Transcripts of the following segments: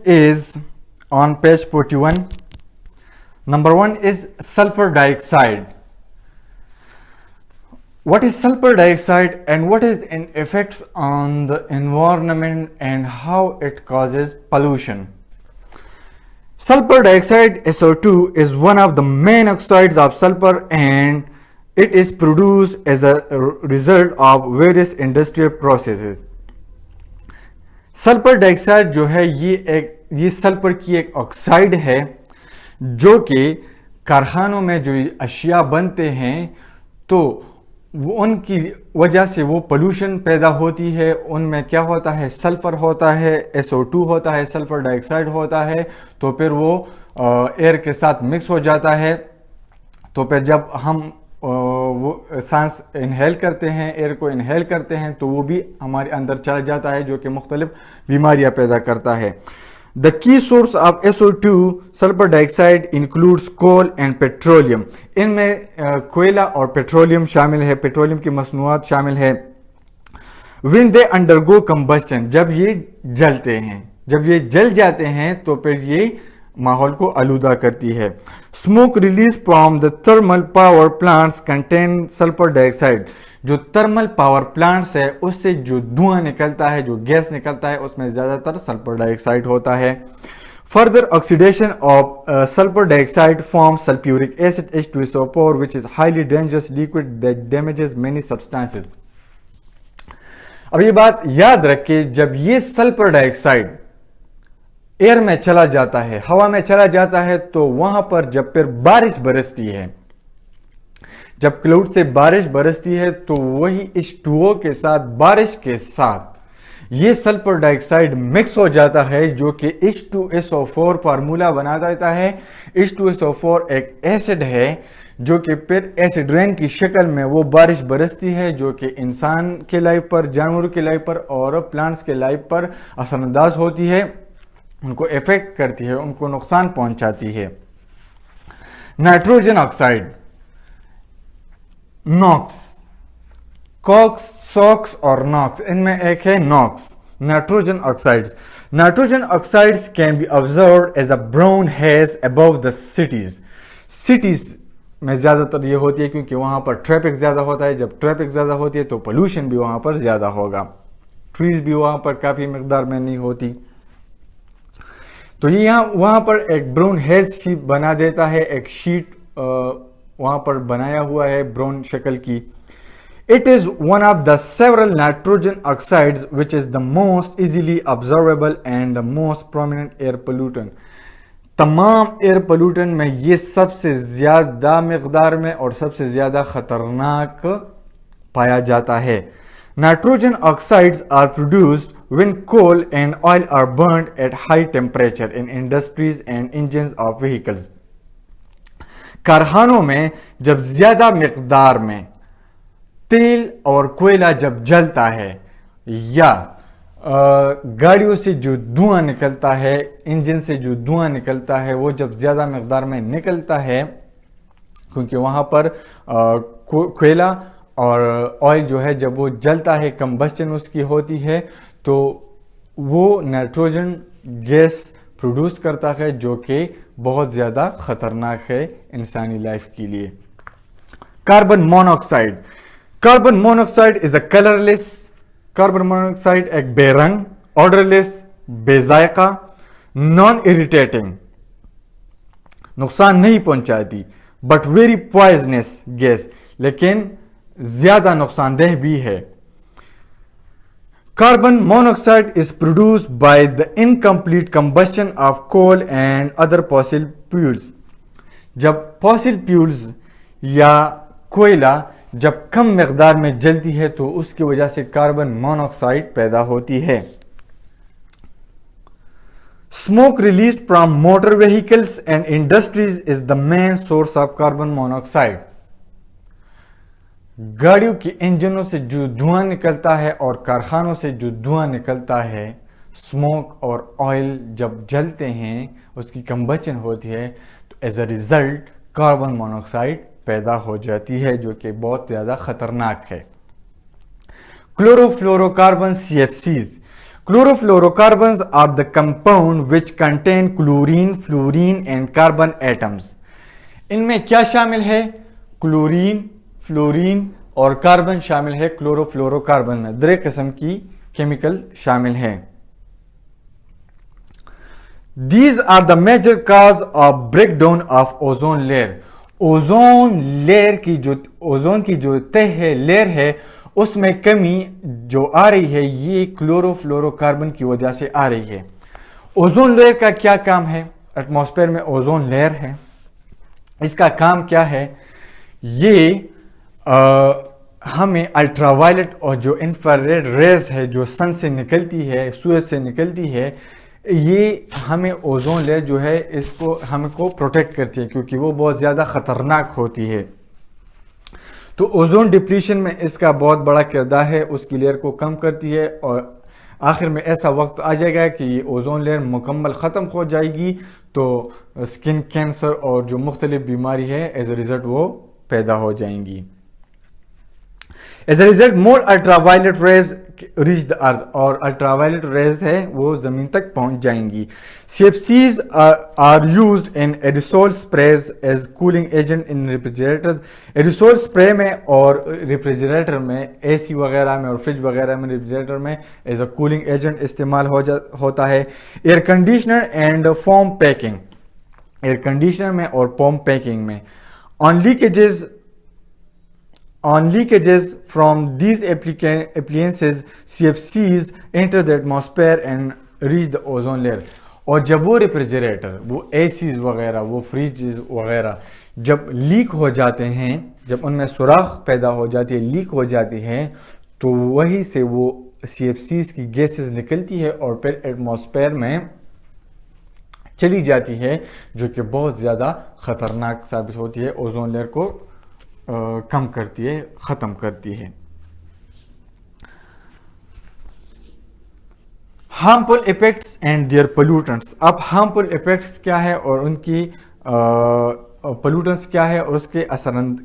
is on page 41. Number one is sulfur dioxide. What is sulfur dioxide and what is its effects on the environment and how it causes pollution? Sulfur dioxide SO2 is one of the main oxides of sulfur and it is produced as a result of various industrial processes. Sulphur dioxide जो है ये sulphur की एक oxide है जो कि कारखानों में जो अशिया बनते हैं तो उनकी वजह से वो पोल्यूशन पैदा होती है. उनमें क्या होता है, सल्फर होता है, SO2 होता है, सल्फर डाइऑक्साइड होता है, तो फिर वो एयर के साथ मिक्स हो जाता है. तो फिर जब हम वो सांस इनहेल करते हैं, एयर को इनहेल करते हैं, तो वो भी हमारे अंदर चला जाता है जो कि मुख्तलिफ बीमारियां पैदा करता है. The key source of SO2 sulphur dioxide includes coal and petroleum. इनमें कोयला और पेट्रोलियम शामिल है, पेट्रोलियम की मसनूआत शामिल है. व्हेन दे अंडरगो कंबस्टन, जब ये जलते हैं, जब ये जल जाते हैं तो फिर ये माहौल को आलूदा करती है. Smoke release from the thermal power plants contain sulphur dioxide. जो थर्मल पावर प्लांट्स है उससे जो धुआं निकलता है, जो गैस निकलता है, उसमें ज्यादातर सल्फर डाइऑक्साइड होता है. Further oxidation of sulphur dioxide forms sulphuric acid H2SO4 which is highly dangerous liquid that damages many substances. अब ये बात याद रखिए, जब ये सल्फर डाइऑक्साइड एयर में चला जाता है, हवा में चला जाता है, तो वहां पर जब फिर बारिश बरसती है, जब क्लाउड से बारिश बरसती है, तो वही H2O के साथ, बारिश के साथ ये सल्फर डाइऑक्साइड मिक्स हो जाता है जो कि H2SO4 फार्मूला बना देता है. H2SO4 एक एसिड है जो कि फिर एसिड रेन की शक्ल में वो बारिश बरसती है जो कि इंसान के लाइफ पर, जानवरों के लाइफ पर और प्लांट्स के लाइफ पर असरअंदाज होती है, उनको इफेक्ट करती है, उनको नुकसान पहुंचाती है. Nitrogen oxide, NOx, COx, SOx और नॉक्स, इनमें एक है NOx. Nitrogen oxides, nitrogen oxides can be observed as a brown haze above the cities. Cities में ज्यादातर ये होती है क्योंकि वहां पर ट्रैफिक ज्यादा होता है. जब ट्रैफिक ज्यादा होती है तो पोल्यूशन भी वहां पर ज्यादा होगा. ट्रीज भी वहां पर काफी मिकदार में नहीं होती, तो ये यहाँ वहां पर एक ब्राउन हेज शीट बना देता है. एक शीट वहां पर बनाया हुआ है ब्राउन शक्ल की. It is one of the several nitrogen oxides which is the most easily observable and the most prominent air pollutant. तमाम एयर पोल्यूटेंट में ये सबसे ज्यादा मिकदार में और सबसे ज्यादा खतरनाक पाया जाता है. Nitrogen oxides are produced when coal and oil are burned at high temperature in industries and engines of vehicles. कारखानों में जब ज्यादा मिकदार में तेल और कोयला जब जलता है या गाड़ियों से जो धुआं निकलता है, इंजन से जो धुआं निकलता है, वो जब ज्यादा मिकदार में निकलता है क्योंकि वहां पर कोयला और ऑयल जो है जब वो जलता है, कंबस्टन उसकी होती है, तो वो नाइट्रोजन गैस प्रोड्यूस करता है जो कि बहुत ज़्यादा ख़तरनाक है इंसानी लाइफ के लिए. Carbon monoxide, carbon monoxide is a colourless. Carbon monoxide एक बेरंग, ऑर्डरलेस, बेजायका, नॉन इरिटेटिंग, नुकसान नहीं पहुंचाती, बट वेरी पॉइजनस गैस, लेकिन ज्यादा नुकसानदेह भी है. Carbon monoxide is produced by the incomplete combustion of coal and other fossil fuels. जब फॉसिल फ्यूल्स या कोयला जब कम मिकदार में जलती है तो उसकी वजह से कार्बन मोनोऑक्साइड पैदा होती है. Smoke release from motor vehicles and industries is the main source of carbon monoxide. गाड़ियों के इंजनों से जो धुआं निकलता है और कारखानों से जो धुआं निकलता है, स्मोक और ऑयल जब जलते हैं, उसकी कंबशन होती है, तो as a result carbon monoxide पैदा हो जाती है जो कि बहुत ज़्यादा ख़तरनाक है. Chlorofluorocarbon CFCs, Chlorofluorocarbons are the compound which contain chlorine, fluorine and carbon atoms. इनमें क्या शामिल है? क्लोरीन, फ्लोरीन और कार्बन शामिल है क्लोरोफ्लोरोकार्बन में. दो किस्म की केमिकल शामिल है. These are the major cause of breakdown of ozone layer. Ozone layer की जो ओजोन की जो तह है, लेयर है, उसमें कमी जो आ रही है ये क्लोरोफ्लोरोकार्बन की वजह से आ रही है. ओजोन लेयर का क्या काम है? एटमॉस्फेयर में ओजोन लेयर है, इसका काम क्या है? ये हमें अल्ट्रावायलेट और जो इंफ्रारेड रेज है जो सन से निकलती है, सूरज से निकलती है, ये हमें ओजोन लेयर जो है इसको हमको प्रोटेक्ट करती है क्योंकि वो बहुत ज़्यादा ख़तरनाक होती है. तो ओजोन डिप्लीशन में इसका बहुत बड़ा किरदार है, उसकी लेयर को कम करती है और आखिर में ऐसा वक्त आ जाएगा कि ये ओजोन लेयर मुकम्मल ख़त्म हो जाएगी तो स्किन कैंसर और जो मुख्तलिफ बीमारी है एज ए रिजल्ट वो पैदा हो जाएंगी. As a result, more ultraviolet rays reach the earth और ultraviolet rays है वो ज़मीन तक पहुंच जाएंगी. CFCs are used in aerosol sprays as cooling agent in refrigerators. aerosol spray में और refrigerator में, AC वगैरह में और फ्रिज वगैरह में, refrigerator में as a cooling agent इस्तेमाल होता है. Air conditioner and foam packing, air conditioner में और foam packing में. On leakages from these appliances, CFCs enter the atmosphere and reach the ozone layer. और जब वो रेफ्रिजरेटर, वो एसीज वगैरह, वो फ्रिज वगैरह जब लीक हो जाते हैं, जब उनमें सुराख पैदा हो जाती है, लीक हो जाती है, तो वही से वो CFCs की गैसेस निकलती है और फिर एटमॉस्फेयर में चली जाती है जो कि बहुत ज़्यादा ख़तरनाक साबित होती है, ओजोन लेयर को कम करती है, ख़त्म करती है. Harmful effects and their pollutants. अब हार्मफुल इफेक्ट्स क्या है और उनकी पोल्यूटेंट्स क्या है और उसके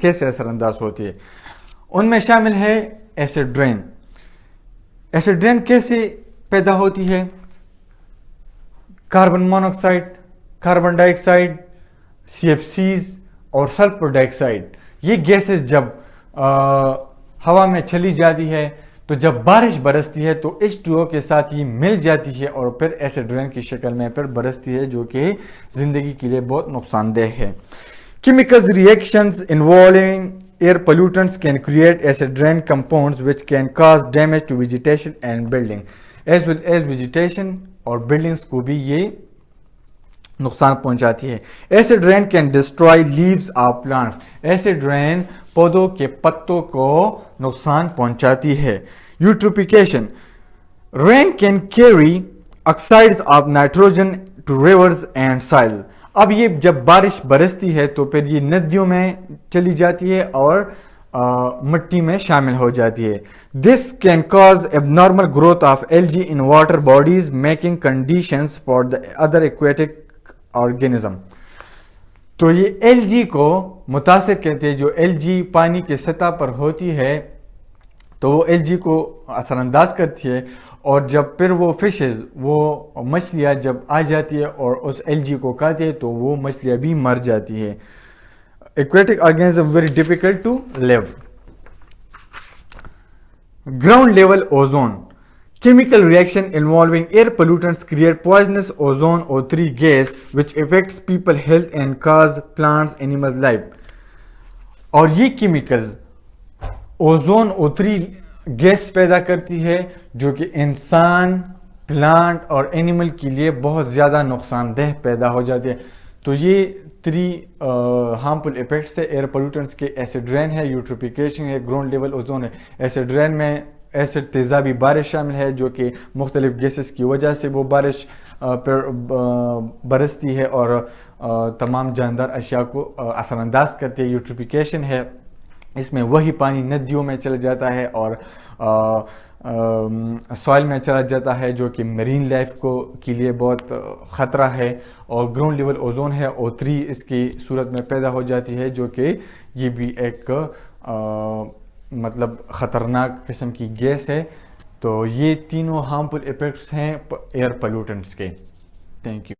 कैसे असरअंदाज होती है. उनमें शामिल है एसिड रेन. एसिड रेन कैसे पैदा होती है? Carbon monoxide, carbon dioxide, CFCs और सल्फर डाइऑक्साइड, ये गैसेस जब हवा में चली जाती है तो जब बारिश बरसती है तो H2O के साथ ये मिल जाती है और फिर एसिड रेन की शक्ल में फिर बरसती है जो कि ज़िंदगी के लिए बहुत नुकसानदेह है. Chemical reactions involving air pollutants can create acid rain compounds which can cause damage to vegetation and building. As well as vegetation और बिल्डिंग्स को भी ये नुकसान पहुंचाती है. Acid rain can destroy leaves of plants. Acid rain पौधों के पत्तों को नुकसान पहुंचाती है. Eutrophication. Rain can carry oxides of nitrogen to rivers and soil. अब ये जब बारिश बरसती है तो फिर ये नदियों में चली जाती है और मिट्टी में शामिल हो जाती है. This can cause abnormal growth of algae in water bodies making conditions for the other aquatic organism. तो ये एल्गी को मुतासिर कहते हैं. जो एल्गी पानी के सतह पर होती है तो वो एल्गी को असरअंदाज करती है और जब फिर वो फिशेस, वो मछलियाँ जब आ जाती है और उस एल्गी को खाती है तो वो मछलियाँ भी मर जाती है. Aquatic organism very difficult to live. Ground level ozone. Chemical reaction involving air pollutants create poisonous ozone O3 gas which affects people health and cause plants animals life. और ये केमिकल्स ओजोन O3 गैस पैदा करती है जो कि इंसान, plant और animal के लिए बहुत ज़्यादा नुकसानदेह पैदा हो जाती है. तो ये 3 हार्मफुल इफेक्ट्स है. एयर पोल्यूटेंट्स के एसिड रेन है, यूट्रोफिकेशन है, ग्राउंड लेवल ओजोन है. एसिड रेन में एसिड तेज़ाबी बारिश शामिल है जो कि मुख्तलिफ गैसेस की वजह से वो बारिश पर बरसती है और तमाम जानदार अशिया को असरअंदाज करती है. यूट्रोफिकेशन है, इसमें वही पानी नदियों में चला जाता है और सॉइल में चला जाता है जो कि मरीन लाइफ को के लिए बहुत ख़तरा है. और ग्राउंड लेवल ओजोन है O3 इसकी सूरत में पैदा हो जाती है जो कि ये भी एक मतलब ख़तरनाक किस्म की गैस है تو یہ تینوں ہارمفل افیکٹس ہیں ایئر پلیوٹنٹس کے. Thank you.